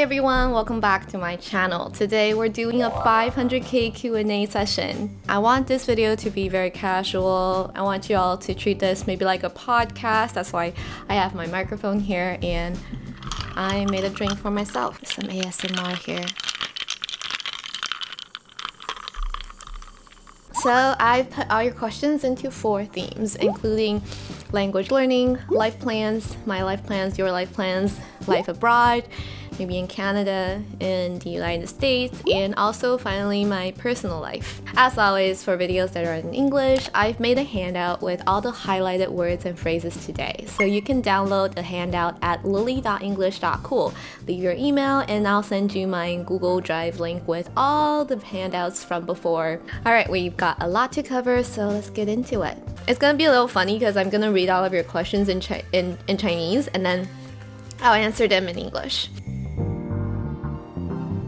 everyone, welcome back to my channel. Today we're doing a 500k Q&A session. I want this video to be very casual. I want you all to treat this maybe like a podcast. That's why I have my microphone here and I made a drink for myself. Some ASMR here. So I've put all your questions into 4 themes, including language learning, life plans, my life plans, your life plans, life abroad, maybe in Canada, in the United States, and also finally my personal life. As always, for videos that are in English, I've made a handout with all the highlighted words and phrases today. So you can download the handout at lily.english.cool. Leave your email and I'll send you my Google Drive link with all the handouts from before. Alright, we've got a lot to cover, so let's get into it. It's gonna be a little funny because I'm gonna read all of your questions in Chinese and then I'll answer them in English.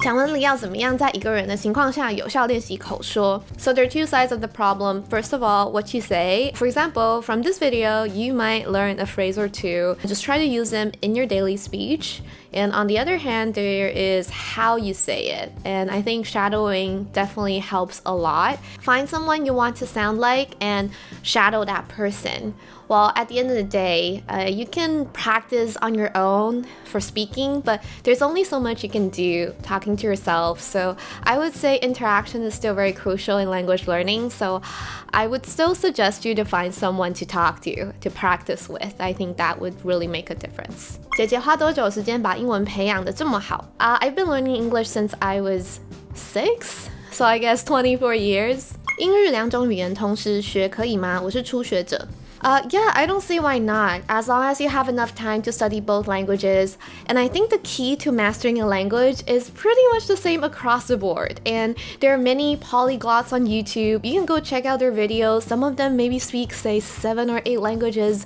想问你要怎么样在一个人的情况下有效练习口说 So there are 2 sides of the problem. First of all, what you say. For example, from this video, you might learn a phrase or 2. Just try to use them in your daily speech. And on the other hand, there is how you say it. And I think shadowing definitely helps a lot. Find someone you want to sound like and shadow that person. Well, at the end of the day, you can practice on your own for speaking, but there's only so much you can do talking to yourself. So I would say interaction is still very crucial in language learning. So I would still suggest you to find someone to talk to practice with. I think that would really make a difference. 姐姐花多久时间把英文培养得这么好? I've been learning English since I was 6, so I guess 24 years. 英日2种语言同时学可以吗？我是初学者。Yeah, I don't see why not, as long as you have enough time to study both languages. And I think the key to mastering a language is pretty much the same across the board. And there are many polyglots on YouTube. You can go check out their videos. Some of them maybe speak, say, 7 or 8 languages.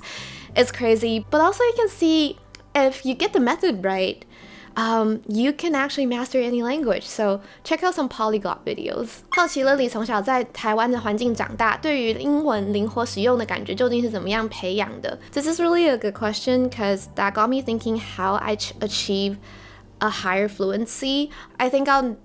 It's crazy. But also you can see if you get the method right, you can actually master any language. So check out some polyglot videos. 好奇Lily从小在台湾的环境长大，对于英文灵活使用的感觉究竟是怎么样培养的？ This is really a good question because that got me thinking how I achieve a higher fluency. I think I'll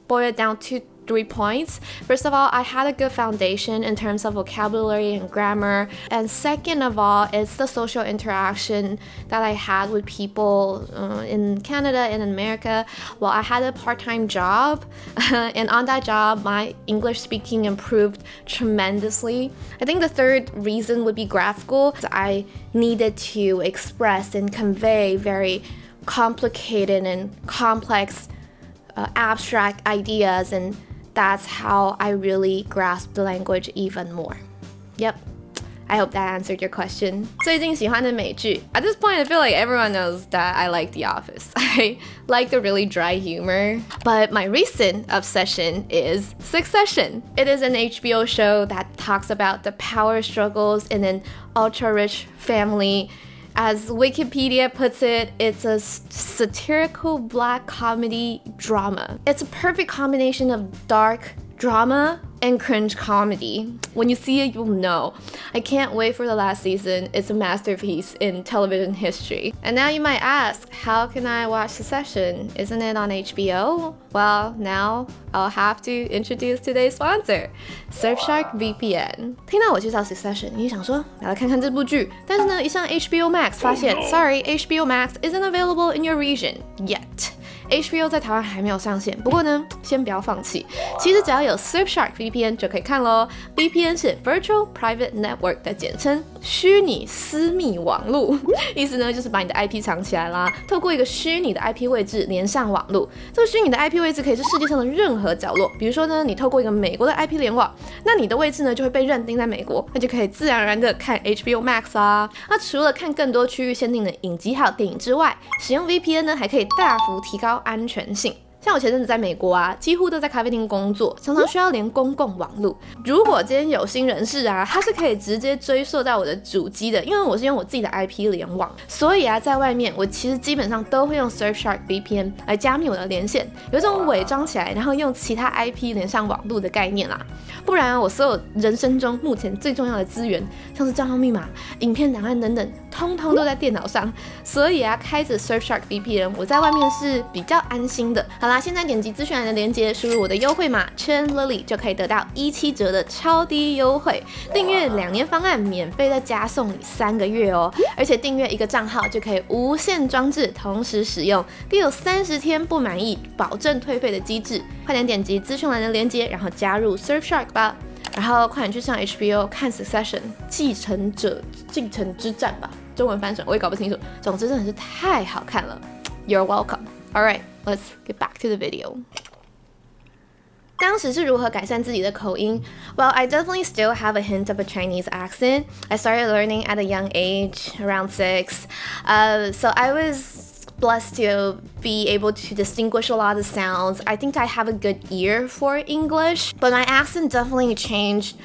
boil it down to 3 points. First of all, I had a good foundation in terms of vocabulary and grammar. And second of all, it's the social interaction that I had with people in Canada and in America. Well, I had a part-time job, and on that job, my English speaking improved tremendously. I think the third reason would be grad school. I needed to express and convey very complicated and complex abstract ideas, and that's how I really grasped the language even more. Yep, I hope that answered your question. 最近喜欢的美剧. At this point, I feel like everyone knows that I like The Office. I like the really dry humor. But my recent obsession is Succession. It is an HBO show that talks about the power struggles in an ultra-rich family. As Wikipedia puts it, it's a satirical black comedy drama. It's a perfect combination of dark drama and cringe comedy. When you see it, you'll know. I can't wait for the last season. It's a masterpiece in television history. And now you might ask, how can I watch Succession? Isn't it on HBO? Well, now I'll have to introduce today's sponsor, Surfshark VPN. 听到我介绍 Succession, 你想说来看看这部剧，但是呢，一上 HBO Max 发现 sorry, HBO Max isn't available in your region yet. HBO 在台湾还没有上线，不过呢，先不要放弃。其实只要有 Surfshark VPN 就可以看咯。VPN 是 Virtual Private Network 的简称，虚拟私密网路。意思呢，就是把你的 IP 藏起来啦，透过一个虚拟的 IP 位置连上网路。这个虚拟的 IP 位置可以是世界上的任何角落，比如说呢，你透过一个美国的 IP 联网，那你的位置呢就会被认定在美国，那就可以自然而然的看 HBO Max 啦。那除了看更多区域限定的影集还有电影之外，使用 VPN 呢还可以大幅提高安全性。像我前阵子在美国啊，几乎都在咖啡厅工作，常常需要连公共网路。如果今天有心人士啊，他是可以直接追溯到我的主机的，因为我是用我自己的 IP 联网，所以啊，在外面我其实基本上都会用 Surfshark VPN 来加密我的连线，有一种伪装起来，然后用其他 IP 连上网路的概念啦。不然啊，我所有人生中目前最重要的资源，像是账号密码、影片档案等等，通通都在电脑上，所以开着 Surfshark VPN， 我在外面是比较安心的。好啦，现在点击资讯栏的链接，输入我的优惠码 Chen Lily 就可以得到17折的超低优惠。订阅2年方案，免费再加送你3个月哦，而且订阅1个账号就可以无限装置同时使用，并有30天不满意保证退费的机制。快点点击资讯栏的链接，然后加入 Surfshark 吧。然后快点去上 HBO 看 Succession 继承之战吧，中文翻成我也搞不清楚。总之真的是太好看了。You're welcome. Alright, let's get back to the video. 当时是如何改善自己的口音 ？Well, I definitely still have a hint of a Chinese accent. I started learning at a young age, around 6. So I was blessed to be able to distinguish a lot of sounds. I think I have a good ear for English, but my accent definitely changed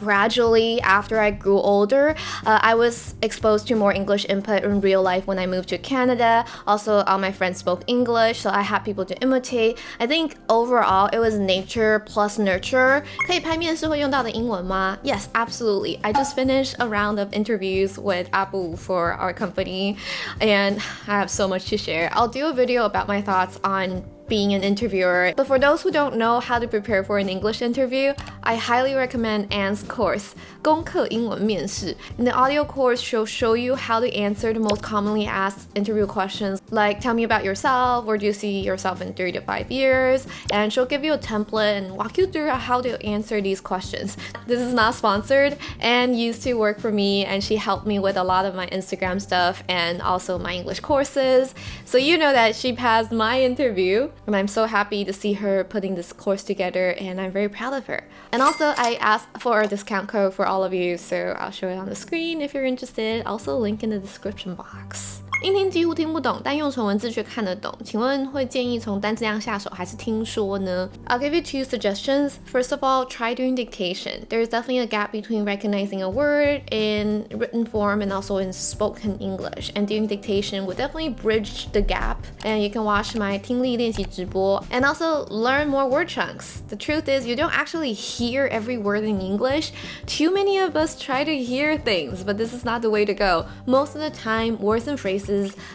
gradually after I grew older. I was exposed to more English input in real life when I moved to Canada. Also, all my friends spoke English, so I had people to imitate. I think overall, it was nature plus nurture. 可以拍面试会用到的英文吗？ Yes, absolutely. I just finished a round of interviews with Apple for our company, and I have so much to share. I'll do a video about my thoughts on being an interviewer. But for those who don't know how to prepare for an English interview, I highly recommend Anne's course, 功课英文面试. In the audio course, she'll show you how to answer the most commonly asked interview questions, like tell me about yourself, where do you see yourself in 3 to 5 years, and she'll give you a template and walk you through how to answer these questions. This is not sponsored and used to work for me, and she helped me with a lot of my Instagram stuff and also my English courses. So you know that she passed my interview. And I'm so happy to see her putting this course together, and I'm very proud of her. And also, I asked for a discount code for all of you, so I'll show it on the screen if you're interested. Also, link in the description box. 英听几乎听不懂，但用纯文字却看得懂。请问会建议从单字量下手，还是听说呢？ I'll give you 2 suggestions. First of all, try doing dictation. There's definitely a gap between recognizing a word in written form and also in spoken English. And doing dictation will definitely bridge the gap. And you can watch my 听力练习直播 and also learn more word chunks. The truth is, you don't actually hear every word in English. Too many of us try to hear things, but this is not the way to go. Most of the time, words and phrases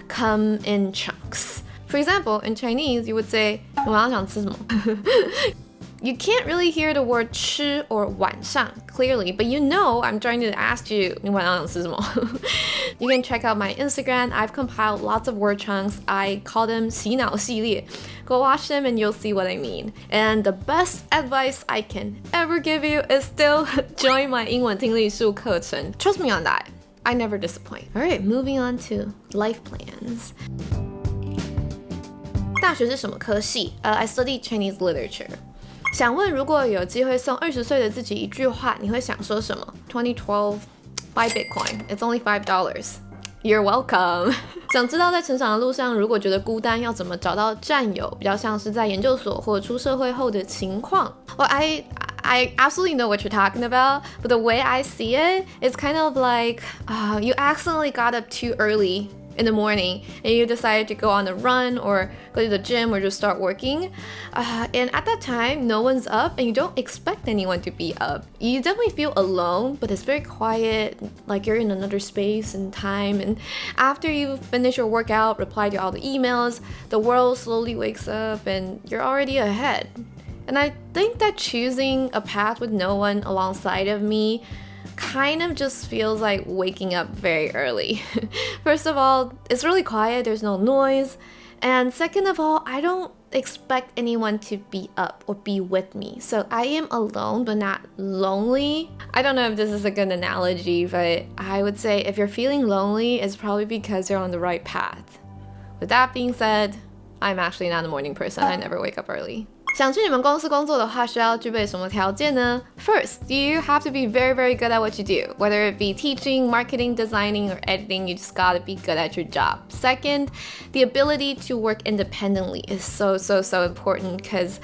come in chunks. For example, in Chinese, you would say, 我晚上想吃什么? You can't really hear the word 吃 or 晚上 clearly, but you know I'm trying to ask you, 你晚上想吃什么? You can check out my Instagram. I've compiled lots of word chunks. I call them 洗脑系列. Go watch them and you'll see what I mean. And the best advice I can ever give you is still join my 英文听力术课程. Trust me on that. I never disappoint. Alright, moving on to life plans. 大学是什么科系? I studied Chinese literature. 想问如果有机会送20岁的自己一句话，你会想说什么？ 2012, buy Bitcoin. It's only $5. You're welcome. 想知道在成长的路上，如果觉得孤单，要怎么找到战友？比较像是在研究所或出社会后的情况。Well, I absolutely know what you're talking about, but the way I see it is kind of like you accidentally got up too early in the morning and you decided to go on a run or go to the gym or just start working. And at that time, no one's up and you don't expect anyone to be up. You definitely feel alone, but it's very quiet, like you're in another space and time. And after you finish your workout, reply to all the emails, the world slowly wakes up and you're already ahead. And I think that choosing a path with no one alongside of me kind of just feels like waking up very early. First of all, it's really quiet, there's no noise. And second of all, I don't expect anyone to be up or be with me. So I am alone but not lonely. I don't know if this is a good analogy, but I would say if you're feeling lonely, it's probably because you're on the right path. With that being said, I'm actually not a morning person. I never wake up early. 想去你们公司工作的话，需要具备什么条件呢？ First, you have to be very, very good at what you do. Whether it be teaching, marketing, designing, or editing, you just gotta be good at your job. Second, the ability to work independently is so important because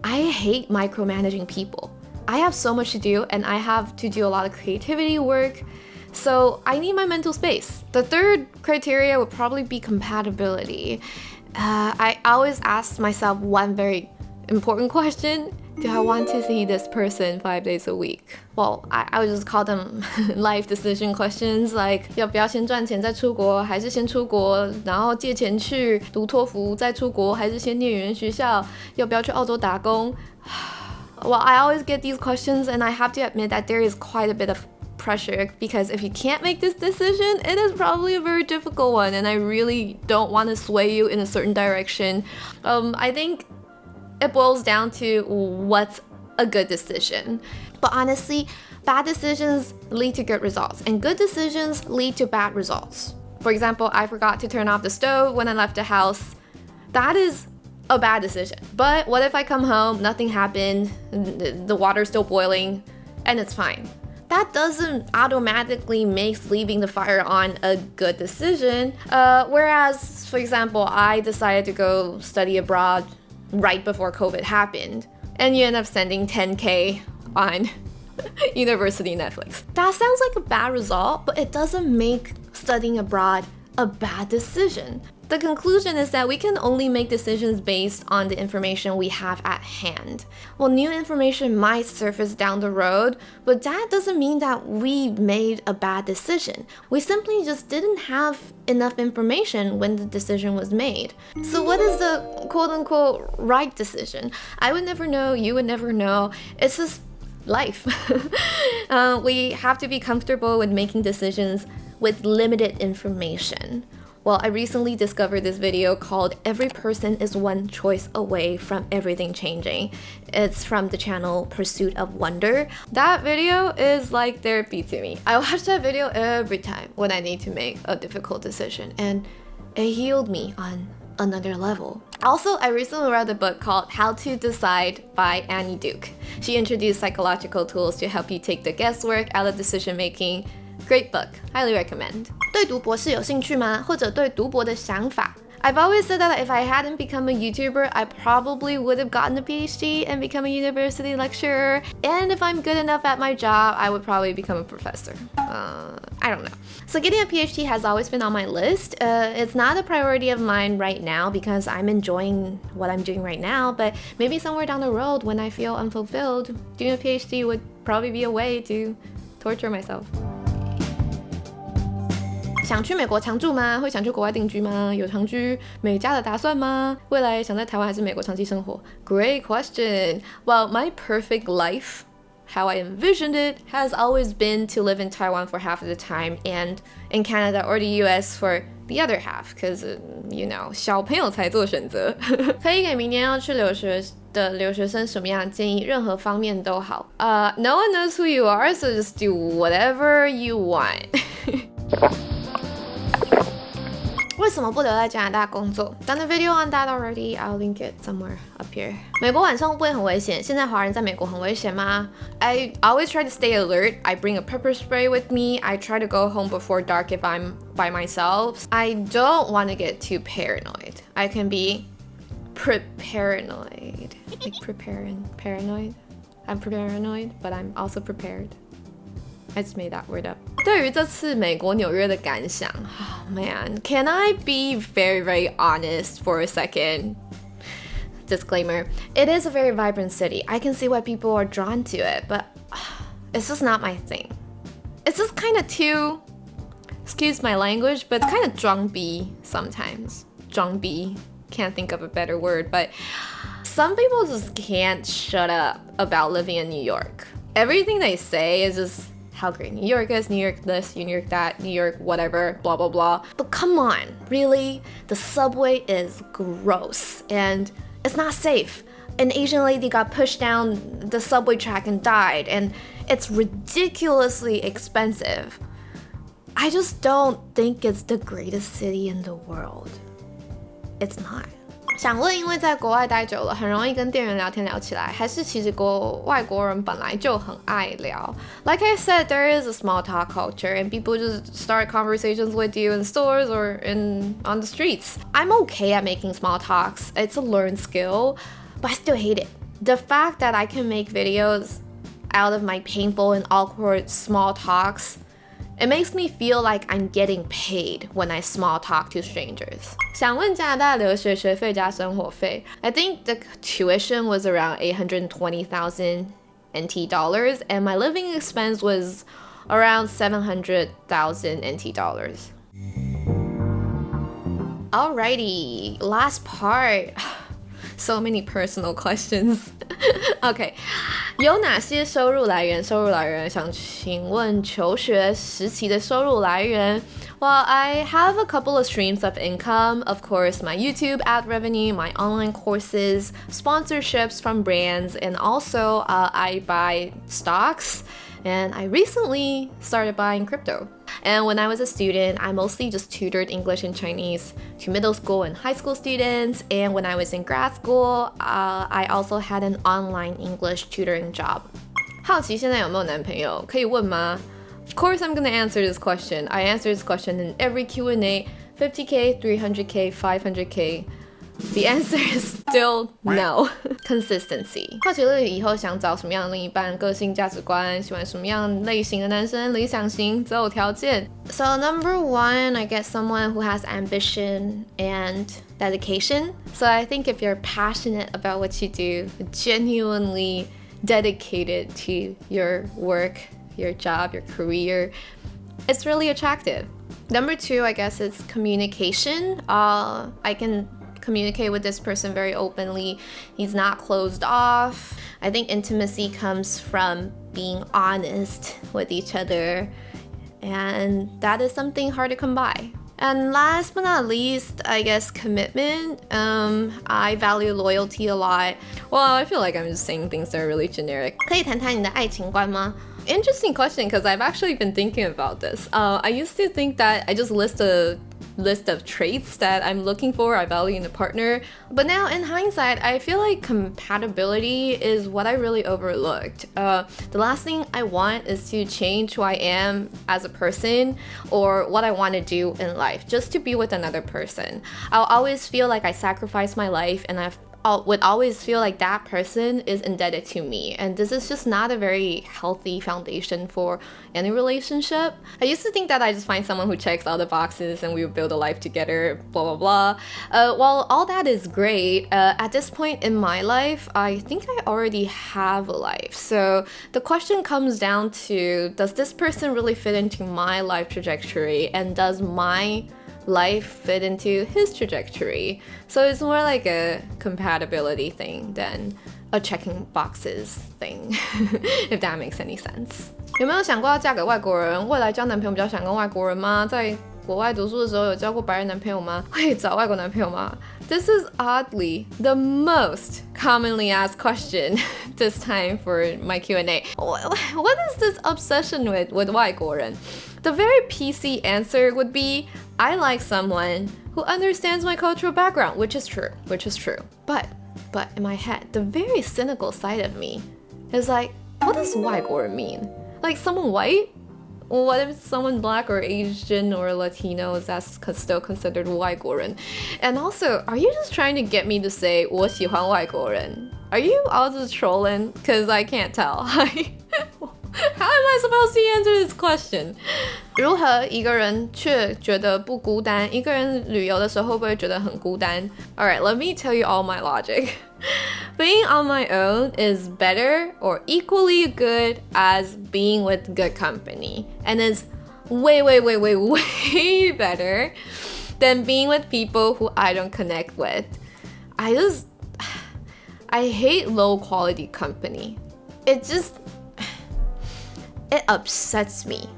I hate micromanaging people. I have so much to do and I have to do a lot of creativity work. So I need my mental space. The third criteria would probably be compatibility. I always ask myself one very important question. Do I want to see this person 5 days a week? Well, I would just call them life decision questions, like 要不要先赚钱再出国，还是先出国然后借钱去读托福再出国，还是先念语言学校，要不要去澳洲打工？Well, I always get these questions and I have to admit that there is quite a bit of pressure because if you can't make this decision, it is probably a very difficult one and I really don't want to sway you in a certain direction. I think it boils down to what's a good decision. But honestly, bad decisions lead to good results and good decisions lead to bad results. For example, I forgot to turn off the stove when I left the house. That is a bad decision. But what if I come home, nothing happened, the water's still boiling, and it's fine? That doesn't automatically make leaving the fire on a good decision. Whereas, for example, I decided to go study abroad right before COVID happened, and you end up spending 10K on university Netflix. That sounds like a bad result, but it doesn't make studying abroad a bad decision. The conclusion is that we can only make decisions based on the information we have at hand. Well, new information might surface down the road, but that doesn't mean that we made a bad decision. We simply just didn't have enough information when the decision was made. So what is the quote-unquote right decision? I would never know, you would never know. It's just life. We have to be comfortable with making decisions with limited information. Well, I recently discovered this video called Every Person is One Choice Away from Everything Changing. It's from the channel Pursuit of Wonder. That video is like therapy to me. I watch that video every time when I need to make a difficult decision, and it healed me on another level. Also, I recently read a book called How to Decide by Annie Duke. She introduced psychological tools to help you take the guesswork out of decision making. Great book, highly recommend. 对读博士有兴趣吗？或者对读博的想法？ I've always said that if I hadn't become a YouTuber, I probably would have gotten a PhD and become a university lecturer. And if I'm good enough at my job, I would probably become a professor. I don't know. So getting a PhD has always been on my list. It's not a priority of mine right now because I'm enjoying what I'm doing right now, but maybe somewhere down the road when I feel unfulfilled, doing a PhD would probably be a way to torture myself. 想去美国常住吗？会想去国外定居吗？有长居美加的打算吗？未来想在台湾还是美国长期生活？ Great question. Well, my perfect life, how I envisioned it, has always been to live in Taiwan for half of the time and in Canada or the US for the other half, because, you know, 小朋友才做选择。可以给明年要去留学的留学生什么样的建议？任何方面都好。No one knows who you are, so just do whatever you want. 为什么不留在加拿大工作？ Done a video on that already. I'll link it somewhere up here. 美国晚上会不会很危险？现在华人在美国很危险吗？ I always try to stay alert. I bring a pepper spray with me. I try to go home before dark if I'm by myself. I don't want to get too paranoid. I can be paranoid. Like paranoid. I'm paranoid, but I'm also prepared. I just made that word up. 对于这次美国纽约的感想 Oh man, can I be very, very honest for a second? Disclaimer, it is a very vibrant city. I can see why people are drawn to it, but it's just not my thing. It's just kind of too, excuse my language, but it's kind of 装逼 sometimes. 装逼, can't think of a better word, but some people just can't shut up about living in New York. Everything they say is just how great New York is, New York this, New York that, New York whatever, blah, blah, blah. But come on, really? The subway is gross and it's not safe. An Asian lady got pushed down the subway track and died, and it's ridiculously expensive. I just don't think it's the greatest city in the world. It's not. 想问，因为在国外待久了，很容易跟店员聊天聊起来，还是其实外国人本来就很爱聊。Like I said, there is a small talk culture, and people just start conversations with you in stores or on the streets. I'm okay at making small talks. It's a learned skill, but I still hate it. The fact that I can make videos out of my painful and awkward small talks It makes me feel like I'm getting paid when I small talk to strangers. 想问加拿大留学学费加生活费 I think the tuition was around 820,000 NT dollars and my living expense was around 700,000 NT dollars. Alrighty, last part. So many personal questions. OK, 有哪些收入来源？收入来源想请问求学时期的收入来源 Well, I have a couple of streams of income. Of course, my YouTube ad revenue, my online courses, sponsorships from brands, and also I buy stocks. And I recently started buying crypto. And when I was a student, I mostly just tutored English and Chinese to middle school and high school students. And when I was in grad school, I also had an online English tutoring job. 好奇现在有没有男朋友？可以问吗？ Of course, I'm gonna answer this question. I answer this question in every Q&A. 50K, 300K, 500K. The answer is still no. Consistency. 好奇Lily以后想找什么样的另一半？个性、价值观，喜欢什么样类型的男生？理想型、择偶条件。So number one, I get someone who has ambition and dedication. So I think if you're passionate about what you do, genuinely dedicated to your work, your job, your career, it's really attractive. Number two, I guess it's communication. I can communicate with this person very openly. He's not closed off. I think intimacy comes from being honest with each other, and that is something hard to come by. And last but not least, I guess commitment. I value loyalty a lot. Well, I feel like I'm just saying things that are really generic. 可以谈谈你的爱情观吗? Interesting question, because I've actually been thinking about this. I used to think that I just list a list of traits that I'm looking for, I value in a partner. But now in hindsight, I feel like compatibility is what I really overlooked. The last thing I want is to change who I am as a person or what I want to do in life, just to be with another person. I'll always feel like I sacrificed my life and I would always feel like that person is indebted to me, and this is just not a very healthy foundation for any relationship. I used to think that I just find someone who checks all the boxes and we would build a life together, blah blah blah. While all that is great, at this point in my life, I think I already have a life. So the question comes down to, does this person really fit into my life trajectory, and does my life fit into his trajectory? So it's more like a compatibility thing than a checking boxes thing, if that makes any sense. 有没有想过要嫁给外国人？未来交男朋友比较想跟外国人吗？在国外读书的时候有交过白人男朋友吗？会找外国男朋友吗？ This is oddly the most commonly asked question this time for my Q&A. What is this obsession with 外国人? The very PC answer would be, I like someone who understands my cultural background, which is true. But in my head, the very cynical side of me is like, what does 外国人 mean? Like someone white? What if someone black or Asian or Latino is still considered 外国人? And also, are you just trying to get me to say 我喜欢外国人? Are you all just trolling? Because I can't tell. How am I supposed to answer this question? 如何一个人却觉得不孤单？一个人旅游的时候会不会觉得很孤单？ Alright, let me tell you all my logic. Being on my own is better or equally good as being with good company, and is way better than being with people who I don't connect with. I hate low quality company. It upsets me.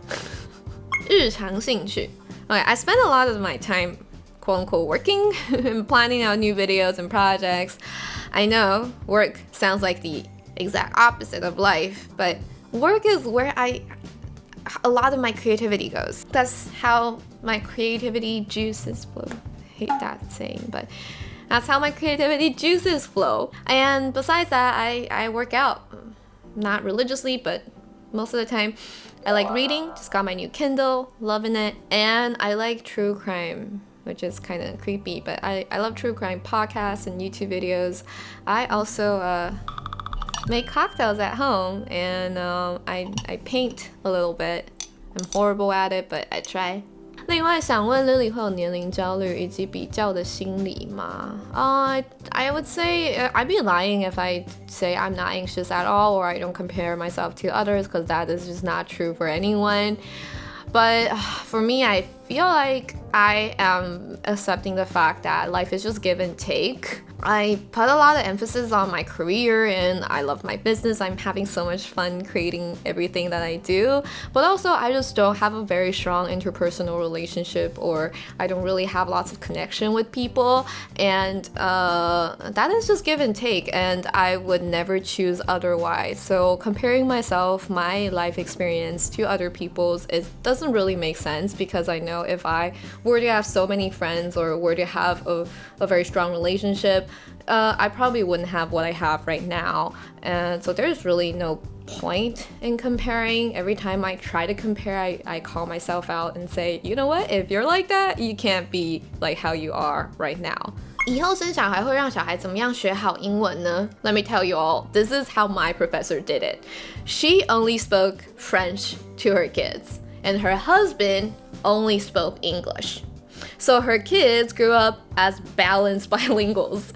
日常兴趣 Okay, I spend a lot of my time quote-unquote working and planning out new videos and projects. I know work sounds like the exact opposite of life, but work is where a lot of my creativity goes. That's how my creativity juices flow. I hate that saying, but that's how my creativity juices flow. And besides that, I work out. Not religiously, but most of the time. I like reading, just got my new Kindle, loving it. And I like true crime, which is kind of creepy, but I love true crime podcasts and YouTube videos. I also make cocktails at home, and I paint a little bit. I'm horrible at it, but I try. 另外想问 Lily 会有年龄焦虑以及比较的心理吗？ I would say I'd be lying if I say I'm not anxious at all or I don't compare myself to others, because that is just not true for anyone. But for me, I feel like I am accepting the fact that life is just give and take. I put a lot of emphasis on my career and I love my business. I'm having so much fun creating everything that I do. But also, I just don't have a very strong interpersonal relationship, or I don't really have lots of connection with people. And that is just give and take, and I would never choose otherwise. So comparing myself, my life experience to other people's, it doesn't really make sense, because I know if I were to have so many friends or were to have a very strong relationship, I probably wouldn't have what I have right now. And so there's really no point in comparing. Every time I try to compare, I call myself out and say, you know what, if you're like that, you can't be like how you are right now. 以后生小孩会让小孩怎么样学好英文呢？ Let me tell you all, this is how my professor did it. She only spoke French to her kids, and her husband only spoke English. So her kids grew up as balanced bilinguals.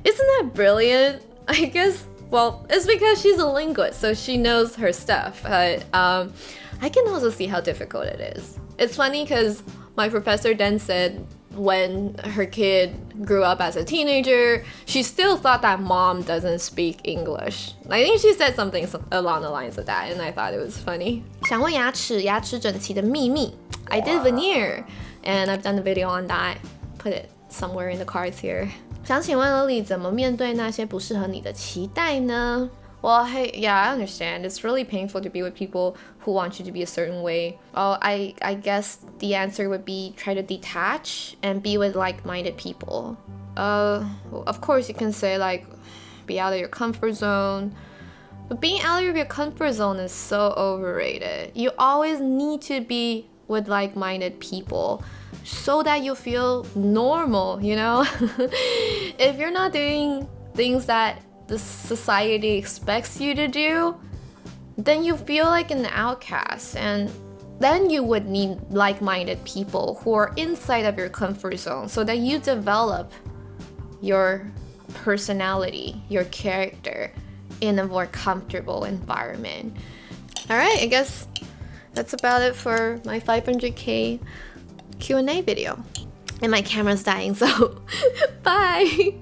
Isn't that brilliant? I guess, well, it's because she's a linguist, so she knows her stuff. But I can also see how difficult it is. It's funny because my professor then said when her kid grew up as a teenager, she still thought that mom doesn't speak English. I think she said something along the lines of that, and I thought it was funny. 想问牙齿整齐的秘密. I did veneer, and I've done a video on that. Put it somewhere in the cards here. 想请问 Lily 怎么面对那些不适合你的期待呢? Well, hey, yeah, I understand. It's really painful to be with people who want you to be a certain way. Oh, I guess the answer would be try to detach and be with like-minded people. Of course, you can say like, be out of your comfort zone. But being out of your comfort zone is so overrated. You always need to be with like-minded people so that you feel normal, you know? If you're not doing things that the society expects you to do, then you feel like an outcast, and then you would need like-minded people who are inside of your comfort zone so that you develop your personality, your character in a more comfortable environment. All right, I guess that's about it for my 500K Q&A video. And my camera's dying, so bye!